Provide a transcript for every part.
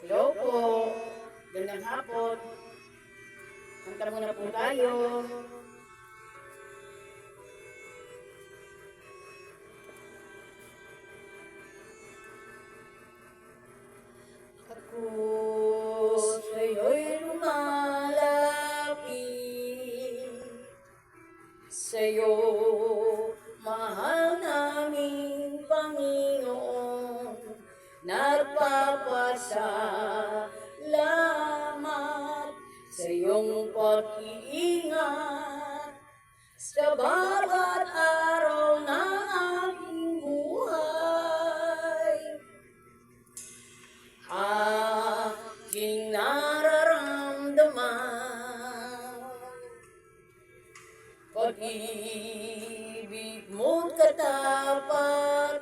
Hello po. Gandang hapon. Kanta muna po tayo. Ako sa'yo'y lumalapit, sa'yo, mahal naming Panginoon, nagpapasalamat sa iyong pag-iingat sa bawat araw ng aking buhay. Aking nararamdaman, pag-ibig mo't katapatan,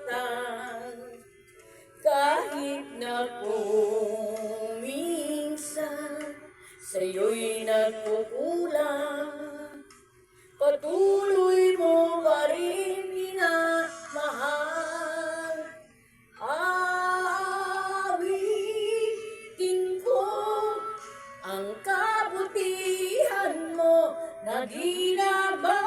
kahit na kung minsan sa'yo'y nagkukulang, patuloy mo pa rin minamahal. Awitin ko ang kabutihan mo na di nagbabago,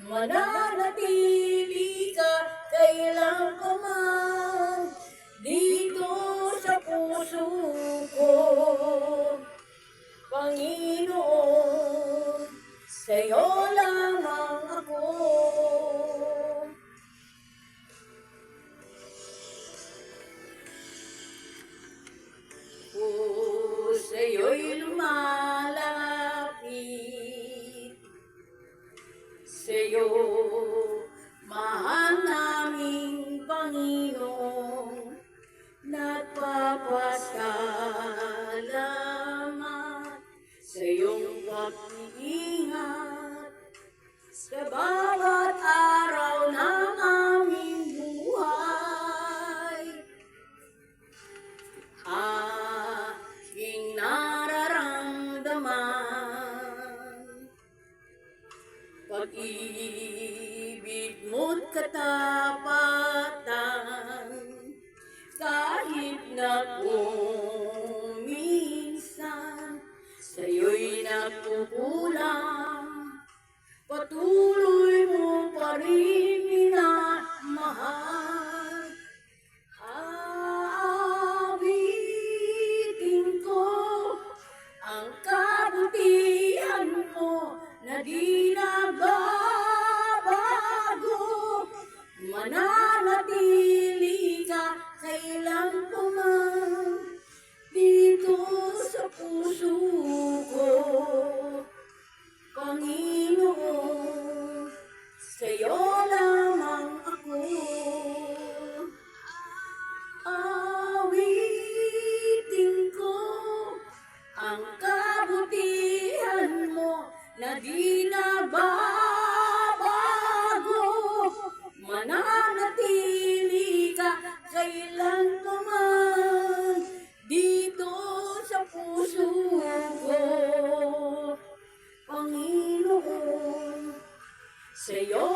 mananatili ka kailan pa man dito sa puso ko. Panginoon, sa'yo lamang ako. Sa'yo'y lumalapit, sa'yo, mahal naming Panginoon, nagpapasalamat sa iyong pag-iingat sa bawat araw ng aming buhay. Aking nararamdaman, pag-ibig mo't katapatan, kahit na kung minsan sa'yo'y nagkukulang, patuloy mo pa rin minamahal. Awitin ko ang kabutihan mo na di nagbabago, mananatili ka kailan pa man dito sa puso ko. Panginoon, sa'yo lamang ako. Awitin ko ang kabutihan mo na di nagbabago, mananatili ka kailan pa man dito sa puso ko. Panginoon, sa'yo